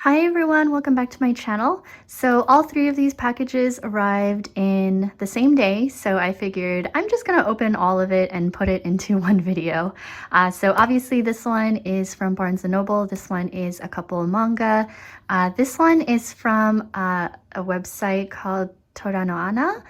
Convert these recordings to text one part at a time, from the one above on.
Hi everyone, welcome back to my channel. So all three of these packages arrived in the same day, so I figured I'm just gonna open all of it and put it into one video. So obviously this one is from Barnes & Noble, this one is a couple of manga, this one is from a website called Toranoana,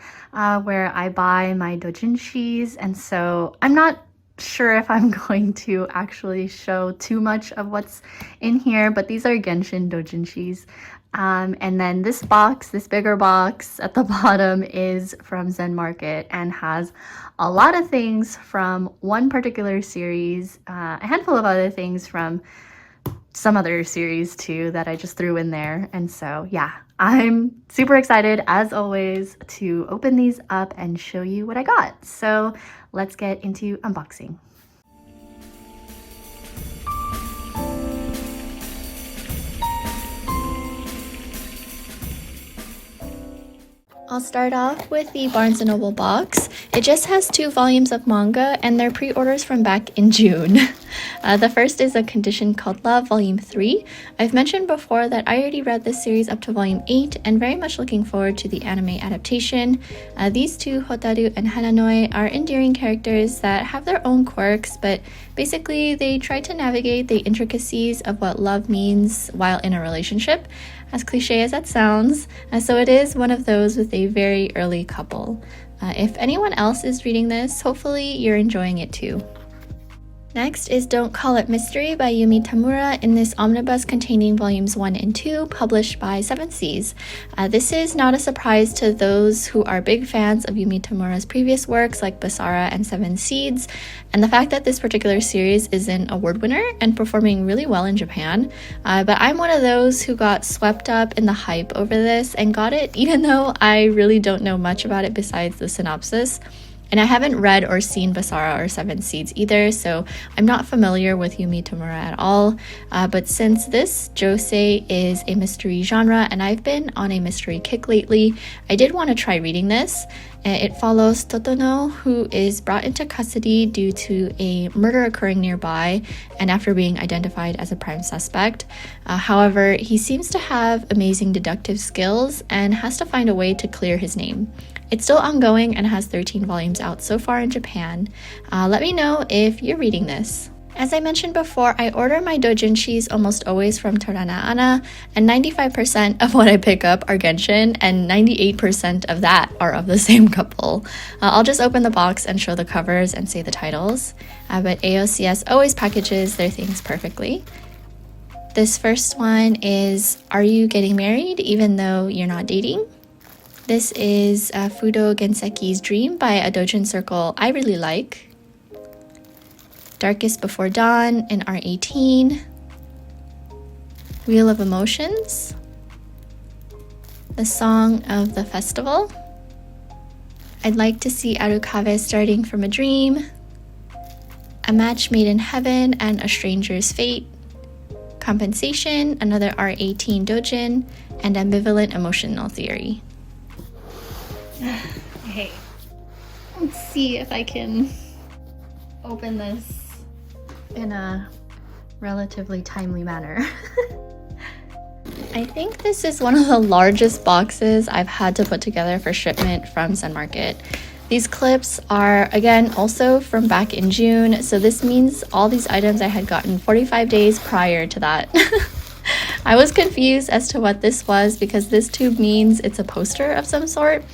where I buy my doujinshis, and so I'm not sure if I'm going to actually show too much of what's in here, but these are Genshin doujinshis. And then this box, this bigger box at the bottom, is from Zenmarket and has a lot of things from one particular series, a handful of other things from some other series too that I just threw in there. And so yeah, I'm super excited as always to open these up and show you what I got. So let's get into unboxing. I'll start off with the Barnes & Noble box. It just has 2 volumes of manga and they're pre-orders from back in June. The first is a condition called Love, Volume 3. I've mentioned before that I already read this series up to Volume 8 and very much looking forward to the anime adaptation. These two, Hotaru and Hananoi, are endearing characters that have their own quirks, but basically they try to navigate the intricacies of what love means while in a relationship, as cliche as that sounds. So it is one of those with a very early couple. If anyone else is reading this, hopefully you're enjoying it too. Next is Don't Call It Mystery by Yumi Tamura in this omnibus containing volumes 1 and 2 published by Seven Seas. This is not a surprise to those who are big fans of Yumi Tamura's previous works like Basara and Seven Seeds, and the fact that this particular series is an award winner and performing really well in Japan. But I'm one of those who got swept up in the hype over this and got it even though I really don't know much about it besides the synopsis. And I haven't read or seen Basara or Seven Seeds either, so I'm not familiar with Yumi Tamura at all. But since this josei is a mystery genre, and I've been on a mystery kick lately, I did want to try reading this. It follows Totono, who is brought into custody due to a murder occurring nearby and after being identified as a prime suspect. However, he seems to have amazing deductive skills and has to find a way to clear his name. It's still ongoing and has 13 volumes out so far in Japan. Let me know if you're reading this. As I mentioned before, I order my doujinshis almost always from Toranoana, and 95% of what I pick up are Genshin, and 98% of that are of the same couple. I'll just open the box and show the covers and say the titles, but AOCS always packages their things perfectly. This first one is Are You Getting Married Even Though You're Not Dating? This is Fudo Genseki's Dream by a doujin circle I really like. Darkest Before Dawn in R18. Wheel of Emotions. The Song of the Festival. I'd Like to See Arukave Starting from a Dream. A Match Made in Heaven and A Stranger's Fate. Compensation, another R18 doujin, and Ambivalent Emotional Theory. Okay, let's see if I can open this in a relatively timely manner. I think this is one of the largest boxes I've had to put together for shipment from Zenmarket. These clips are, again, also from back in June, so this means all these items I had gotten 45 days prior to that. I was confused as to what this was because this tube means it's a poster of some sort,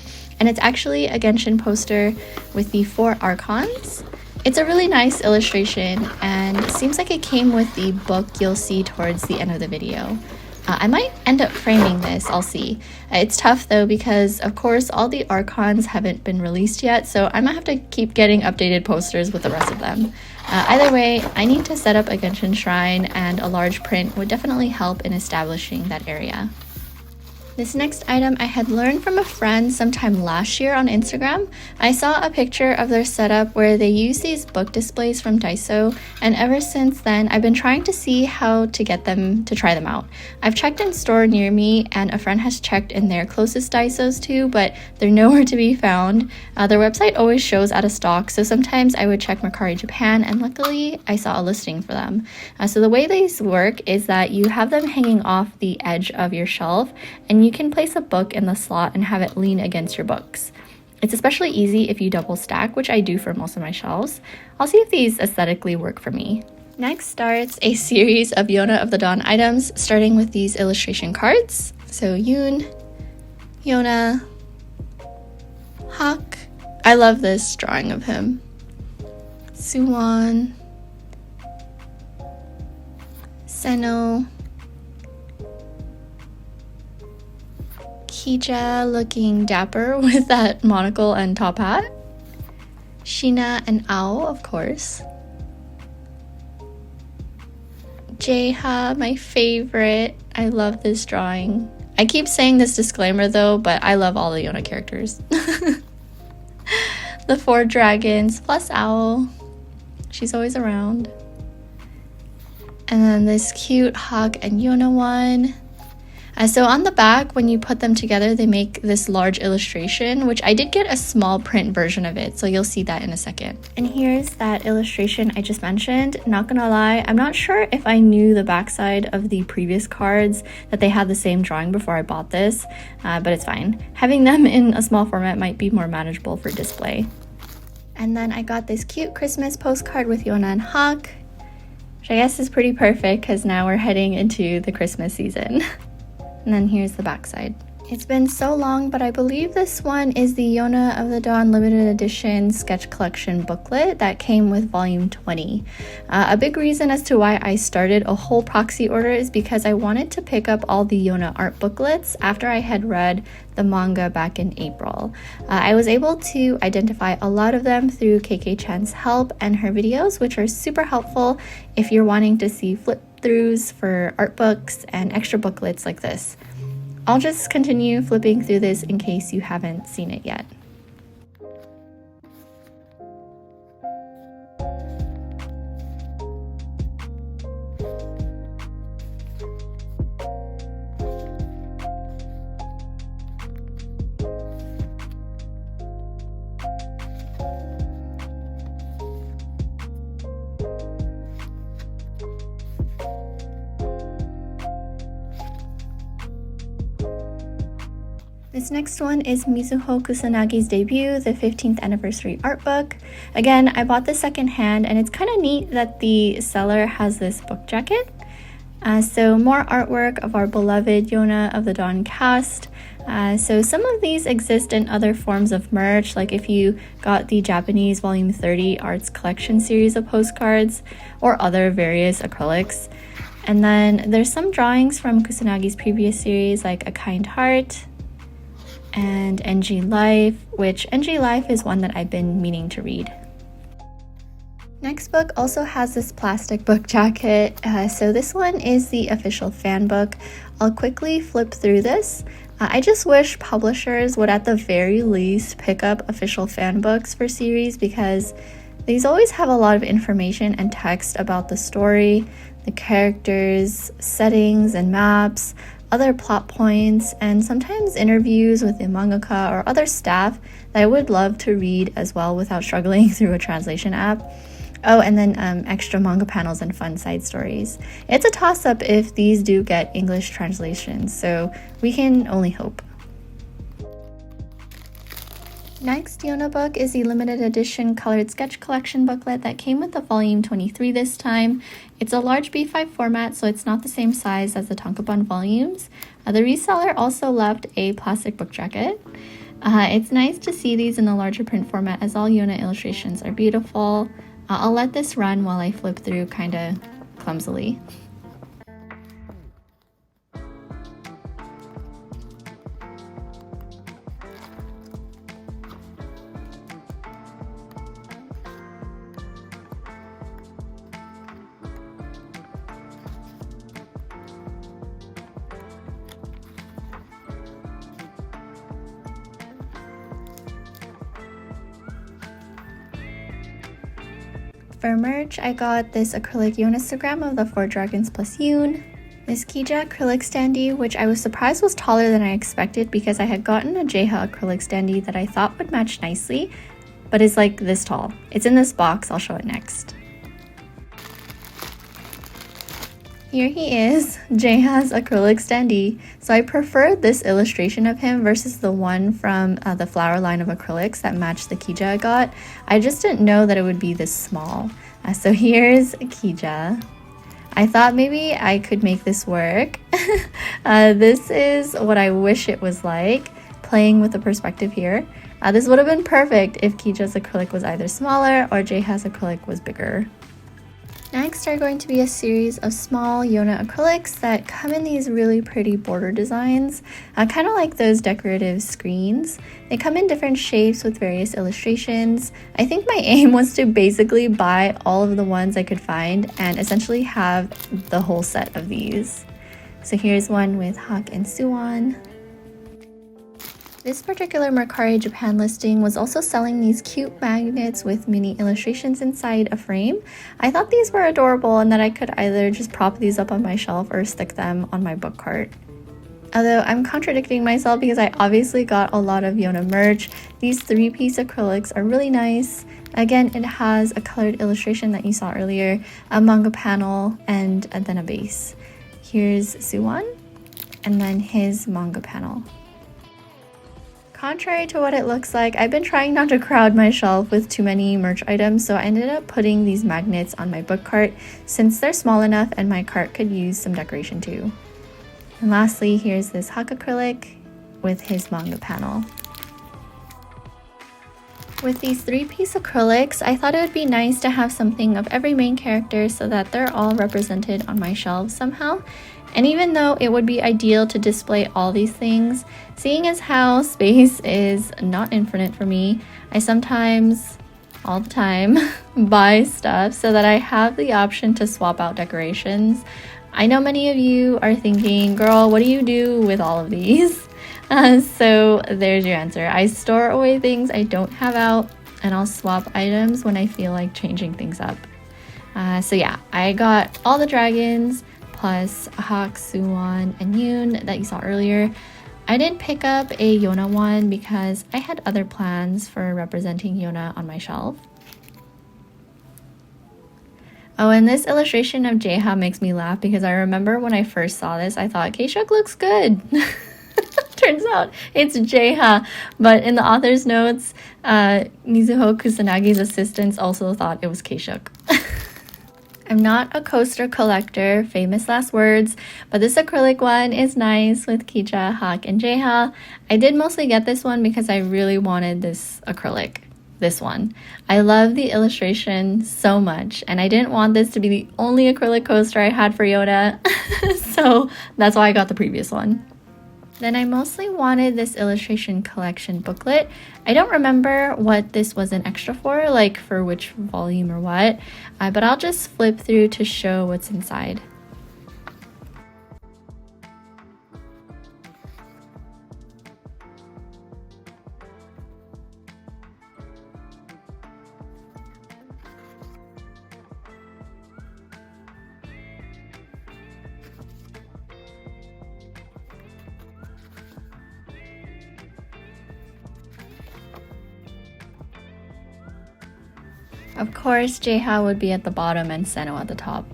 and it's actually a Genshin poster with the 4 archons. It's a really nice illustration, and it seems like it came with the book you'll see towards the end of the video. I might end up framing this, I'll see. It's tough though because, of course, all the archons haven't been released yet, so I might have to keep getting updated posters with the rest of them. Either way, I need to set up a Genshin shrine, and a large print would definitely help in establishing that area. This next item I had learned from a friend sometime last year on Instagram. I saw a picture of their setup where they use these book displays from Daiso, and ever since then I've been trying to see how to get them to try them out. I've checked in store near me, and a friend has checked in their closest Daisos too, but they're nowhere to be found. Their website always shows out of stock, so sometimes I would check MERCARI Japan, and luckily I saw a listing for them. So the way these work is that you have them hanging off the edge of your shelf, and you can place a book in the slot and have it lean against your books. It's especially easy if you double stack, which I do for most of my shelves. I'll see if these aesthetically work for me. Next starts a series of Yona of the Dawn items, starting with these illustration cards. So Yoon, Yona, Hak. I love this drawing of him. Suwon, Seno, Kija looking dapper with that monocle and top hat. Sheena and Ao, of course. Jeha, my favorite. I love this drawing. I keep saying this disclaimer though, but I love all the Yona characters. The 4 dragons plus Owl. She's always around. And then this cute Hak and Yona one. So on the back, when you put them together, they make this large illustration, which I did get a small print version of it, so you'll see that in a second. And here's that illustration I just mentioned. Not gonna lie, I'm not sure if I knew the backside of the previous cards that they had the same drawing before I bought this, but it's fine. Having them in a small format might be more manageable for display. And then I got this cute Christmas postcard with Yona and Hak, which I guess is pretty perfect because now we're heading into the Christmas season. And then here's the backside. It's been so long, but I believe this one is the Yona of the Dawn limited edition sketch collection booklet that came with volume 20. A big reason as to why I started a whole proxy order is because I wanted to pick up all the Yona art booklets after I had read the manga back in April. I was able to identify a lot of them through KK Chan's help and her videos, which are super helpful if you're wanting to see flip-throughs for art books and extra booklets like this. I'll just continue flipping through this in case you haven't seen it yet. This next one is Mizuho Kusanagi's debut, the 15th anniversary art book. Again, I bought this secondhand, and it's kind of neat that the seller has this book jacket. So more artwork of our beloved Yona of the Dawn cast. So some of these exist in other forms of merch, like if you got the Japanese Volume 30 Arts Collection series of postcards, or other various acrylics. And then there's some drawings from Kusanagi's previous series, like A Kind Heart, and NG Life, which NG Life is one that I've been meaning to read. Next book also has this plastic book jacket, so this one is the official fan book. I'll quickly flip through this. I just wish publishers would at the very least pick up official fan books for series, because these always have a lot of information and text about the story, the characters, settings and maps, other plot points, and sometimes interviews with the mangaka or other staff that I would love to read as well without struggling through a translation app. Oh, and then extra manga panels and fun side stories. It's a toss-up if these do get English translations, so we can only hope. Next Yona book is the limited edition colored sketch collection booklet that came with the volume 23 this time. It's a large B5 format, so it's not the same size as the tankobon volumes. The reseller also left a plastic book jacket. It's nice to see these in a larger print format, as all Yona illustrations are beautiful. I'll let this run while I flip through kinda clumsily. For merch, I got this acrylic Yona of the 4 dragons plus Yoon. This Kija acrylic standee, which I was surprised was taller than I expected because I had gotten a Jeha acrylic standee that I thought would match nicely, but is like this tall. It's in this box, I'll show it next. Here he is, Jeha's acrylic standee. So I prefer this illustration of him versus the one from the flower line of acrylics that matched the Kija I got. I just didn't know that it would be this small. So here's Kija. I thought maybe I could make this work. This is what I wish it was like, playing with the perspective here. This would have been perfect if Kija's acrylic was either smaller or Jeha's acrylic was bigger. Next are going to be a series of small Yona acrylics that come in these really pretty border designs, kind of like those decorative screens. They come in different shapes with various illustrations. I think my aim was to basically buy all of the ones I could find and essentially have the whole set of these. So here's one with Hawk and Suwon. This particular Mercari Japan listing was also selling these cute magnets with mini illustrations inside a frame. I thought these were adorable and that I could either just prop these up on my shelf or stick them on my book cart. Although I'm contradicting myself because I obviously got a lot of Yona merch. These 3-piece acrylics are really nice. Again, it has a colored illustration that you saw earlier, a manga panel, and then a base. Here's Suwon, and then his manga panel. Contrary to what it looks like, I've been trying not to crowd my shelf with too many merch items, so I ended up putting these magnets on my book cart since they're small enough and my cart could use some decoration too. And lastly, here's this Hawk acrylic with his manga panel. With these 3-piece acrylics, I thought it would be nice to have something of every main character so that they're all represented on my shelves somehow. And even though it would be ideal to display all these things, seeing as how space is not infinite for me, I sometimes, all the time, buy stuff so that I have the option to swap out decorations. I know many of you are thinking, girl, what do you do with all of these? So there's your answer. I store away things I don't have out, and I'll swap items when I feel like changing things up. So yeah, I got all the dragons, plus Hawk, Suwon, and Yoon that you saw earlier. I didn't pick up a Yona one because I had other plans for representing Yona on my shelf. Oh, and this illustration of Jeha makes me laugh because I remember when I first saw this, I thought Keishuk looks good. Turns out it's Jeha, but in the author's notes, Mizuho Kusanagi's assistants also thought it was Keishuk. I'm not a coaster collector, famous last words, but this acrylic one is nice with Kija, Hawk, and Jeha. I did mostly get this one because I really wanted this acrylic, this one. I love the illustration so much, and I didn't want this to be the only acrylic coaster I had for Yona, so that's why I got the previous one. Then I mostly wanted this illustration collection booklet. I don't remember what this was an extra for, like for which volume or what, but I'll just flip through to show what's inside. Of course, Jeha would be at the bottom and Seno at the top.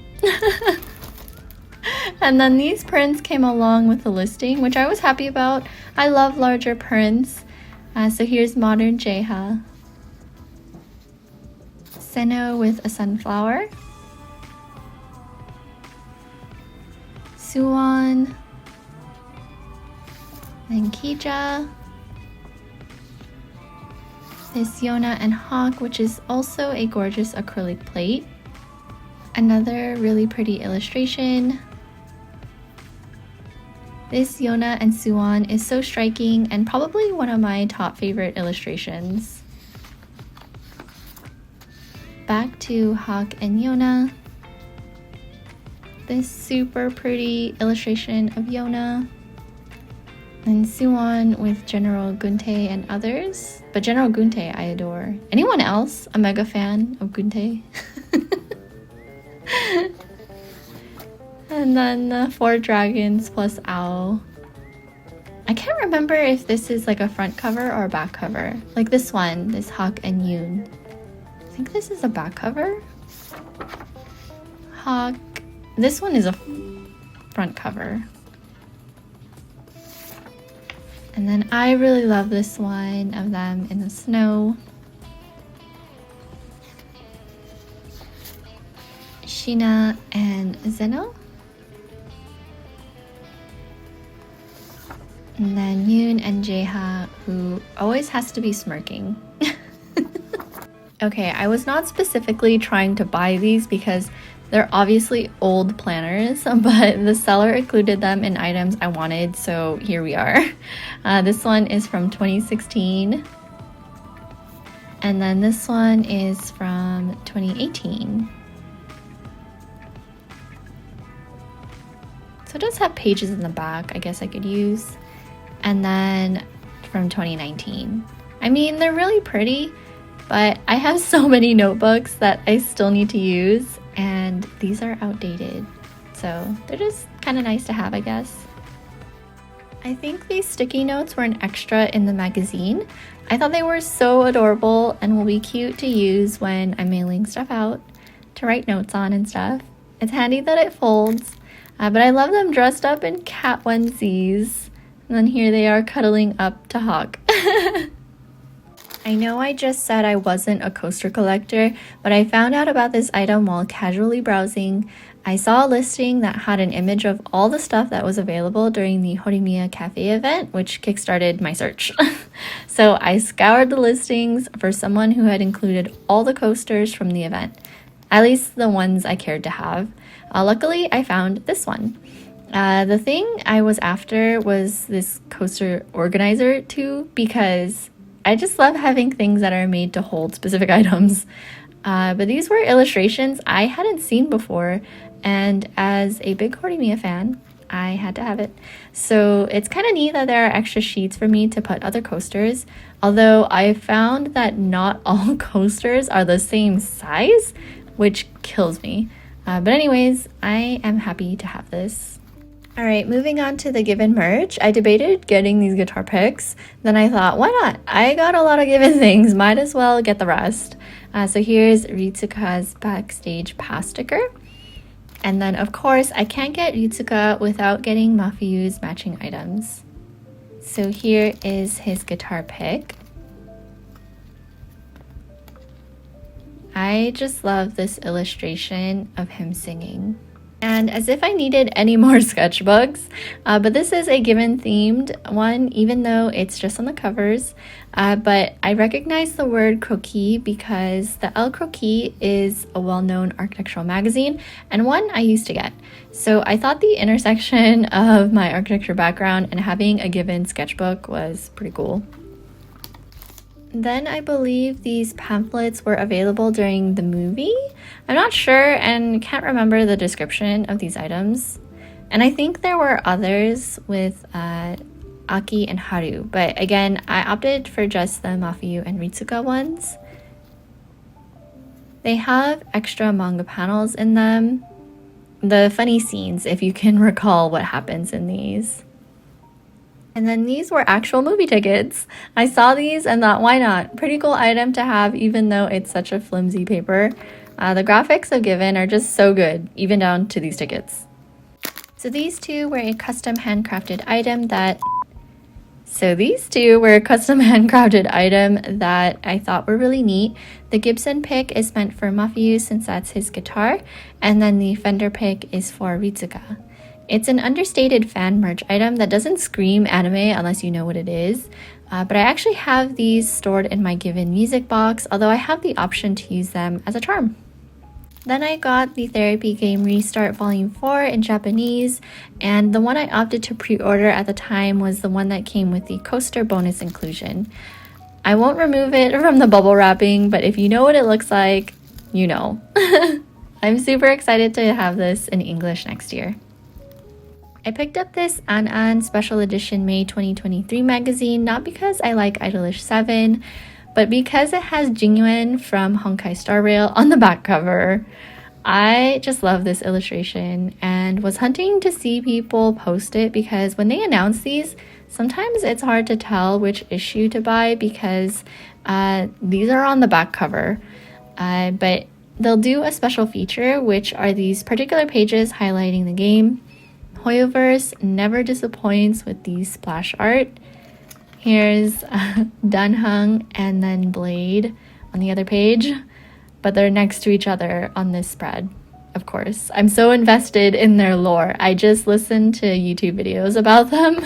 And then these prints came along with the listing, which I was happy about. I love larger prints. So here's modern Jeha. Seno with a sunflower. Suwon. Then Kija. This Yona and Hawk, which is also a gorgeous acrylic plate. Another really pretty illustration. This Yona and Suwon is so striking and probably one of my top favorite illustrations. Back to Hawk and Yona. This super pretty illustration of Yona. And Suwon with General Guntae and others. But General Guntae I adore. Anyone else a mega fan of Guntae? And then 4 dragons plus owl. I can't remember if this is like a front cover or a back cover. Like this one, this Hawk and Yoon. I think this is a back cover. Hawk. This one is a front cover. And then I really love this one of them in the snow. Sheena and Zeno. And then Yoon and Jaeha, who always has to be smirking. Okay, I was not specifically trying to buy these because they're obviously old planners, but the seller included them in items I wanted, so here we are. This one is from 2016. And then this one is from 2018. So it does have pages in the back I guess I could use. And then from 2019. I mean, they're really pretty, but I have so many notebooks that I still need to use, and these are outdated. So they're just kind of nice to have, I guess. I think these sticky notes were an extra in the magazine. I thought they were so adorable and will be cute to use when I'm mailing stuff out to write notes on and stuff. It's handy that it folds, but I love them dressed up in cat onesies. And then here they are cuddling up to Hawk. I know I just said I wasn't a coaster collector, but I found out about this item while casually browsing. I saw a listing that had an image of all the stuff that was available during the Horimiya Cafe event, which kickstarted my search. So I scoured the listings for someone who had included all the coasters from the event, at least the ones I cared to have. Luckily, I found this one. The thing I was after was this coaster organizer too, because I just love having things that are made to hold specific items. But these were illustrations I hadn't seen before, and as a big Horimiya fan, I had to have it. So it's kind of neat that there are extra sheets for me to put other coasters, although I found that not all coasters are the same size, which kills me. But anyways, I am happy to have this. Alright, moving on to the Given merch. I debated getting these guitar picks. Then I thought, why not? I got a lot of Given things, might as well get the rest. So here's Ritsuka's backstage pass sticker. And then of course, I can't get Ritsuka without getting Mafuyu's matching items. So here is his guitar pick. I just love this illustration of him singing. And as if I needed any more sketchbooks, but this is a Given themed one, even though it's just on the covers. But I recognize the word croquis because the El Croquis is a well-known architectural magazine and one I used to get. So I thought the intersection of my architecture background and having a Given sketchbook was pretty cool. Then I believe these pamphlets were available during the movie. I'm not sure and can't remember the description of these items. And I think there were others with Aki and Haru, but again, I opted for just the Mafuyu and Ritsuka ones. They have extra manga panels in them. The funny scenes, if you can recall what happens in these. And then these were actual movie tickets. I saw these and thought, why not? Pretty cool item to have, even though it's such a flimsy paper. The graphics of Given are just so good, even down to these tickets. So these two were a custom handcrafted item that I thought were really neat. The Gibson pick is meant for Mafuyu since that's his guitar, and then the Fender pick is for Ritsuka. It's an understated fan merch item that doesn't scream anime unless you know what it is, but I actually have these stored in my Given music box, although I have the option to use them as a charm. Then I got the Therapy Game Restart Volume 4 in Japanese, and the one I opted to pre-order at the time was the one that came with the coaster bonus inclusion. I won't remove it from the bubble wrapping, but if you know what it looks like, you know. I'm super excited to have this in English next year. I picked up this Anan Special Edition May 2023 magazine not because I like Idolish 7, but because it has Jingyuan from Honkai Star Rail on the back cover. I just love this illustration and was hunting to see people post it because when they announce these, sometimes it's hard to tell which issue to buy because these are on the back cover. But they'll do a special feature, which are these particular pages highlighting the game. Hoyoverse never disappoints with these splash art. Here's Danheng and then Blade on the other page, but they're next to each other on this spread, of course. I'm so invested in their lore. I just listened to YouTube videos about them.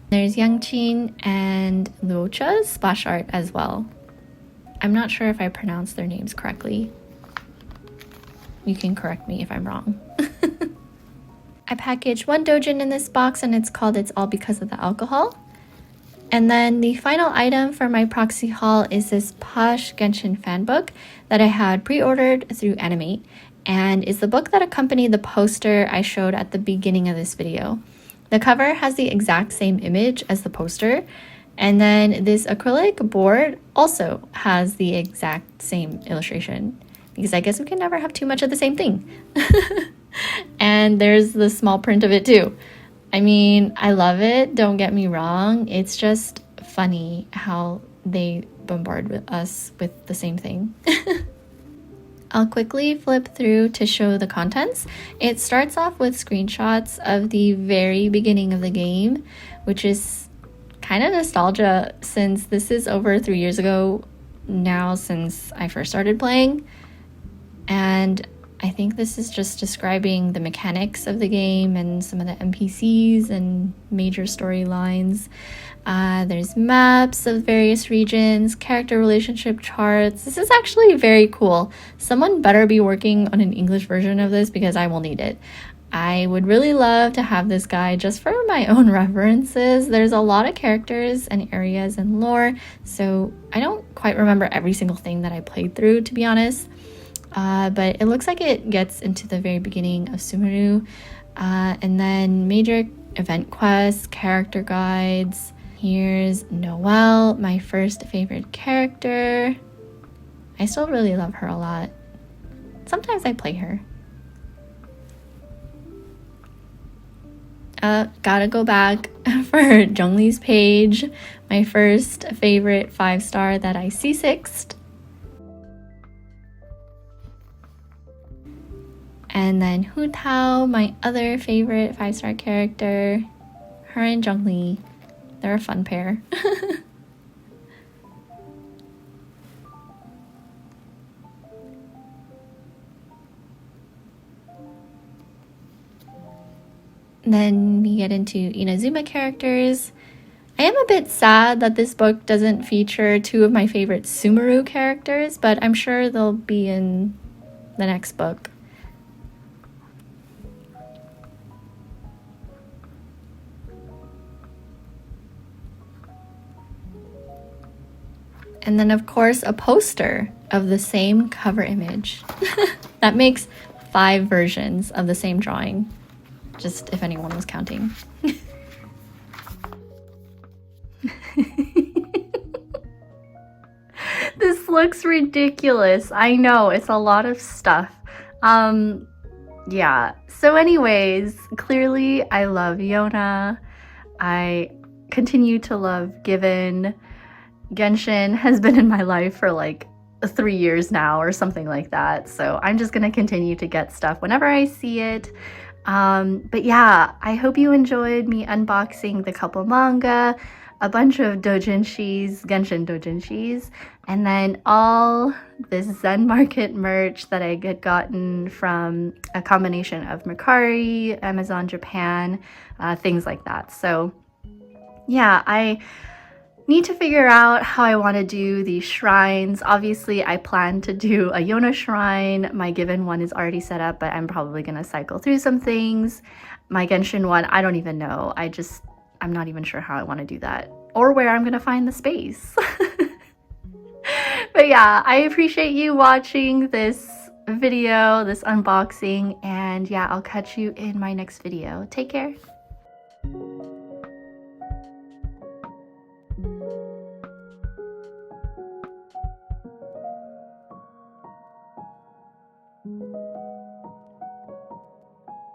There's Yangqin and Luocha's splash art as well. I'm not sure if I pronounced their names correctly. You can correct me if I'm wrong. I packaged one doujin in this box and it's called It's All Because of the Alcohol. And then the final item for my proxy haul is this PASH Genshin fan book that I had pre-ordered through Animate and is the book that accompanied the poster I showed at the beginning of this video. The cover has the exact same image as the poster, and then this acrylic board also has the exact same illustration because I guess we can never have too much of the same thing. And there's the small print of it too. I mean, I love it, don't get me wrong. It's just funny how they bombard us with the same thing. I'll quickly flip through to show the contents. It starts off with screenshots of the very beginning of the game, which is kind of nostalgia since this is over 3 years ago now since I first started playing. And I think this is just describing the mechanics of the game and some of the NPCs and major storylines. There's maps of various regions, character relationship charts. This is actually very cool. Someone better be working on an English version of this because I will need it. I would really love to have this guide just for my own references. There's a lot of characters and areas and lore, so I don't quite remember every single thing that I played through, to be honest. But it looks like it gets into the very beginning of Sumeru, and then major event quests, character guides. Here's Noelle, my first favorite character. I still really love her a lot. Sometimes I play her. Gotta go back for Zhongli's page, my first favorite 5-star that I C6'd. And then Hu Tao, my other favorite 5-star character. Her and Zhongli, they're a fun pair. Then we get into Inazuma characters. I am a bit sad that this book doesn't feature 2 of my favorite Sumeru characters, but I'm sure they'll be in the next book. And then, of course, a poster of the same cover image. That makes 5 versions of the same drawing, just if anyone was counting. This looks ridiculous. I know, it's a lot of stuff. Yeah. So anyways, clearly I love Yona. I continue to love Given. Genshin has been in my life for like 3 years now or something like that. So I'm just gonna continue to get stuff whenever I see it. But yeah, I hope you enjoyed me unboxing the couple manga, a bunch of doujinshis, Genshin doujinshis, and then all this Zenmarket merch that I had gotten from a combination of Mercari, Amazon Japan, things like that. So yeah, I need to figure out how I want to do these shrines. Obviously, I plan to do a Yona shrine. My Given one is already set up, but I'm probably going to cycle through some things. My Genshin one, I don't even know. I'm not even sure how I want to do that or where I'm going to find the space. But yeah, I appreciate you watching this video, this unboxing, and yeah, I'll catch you in my next video. Take care.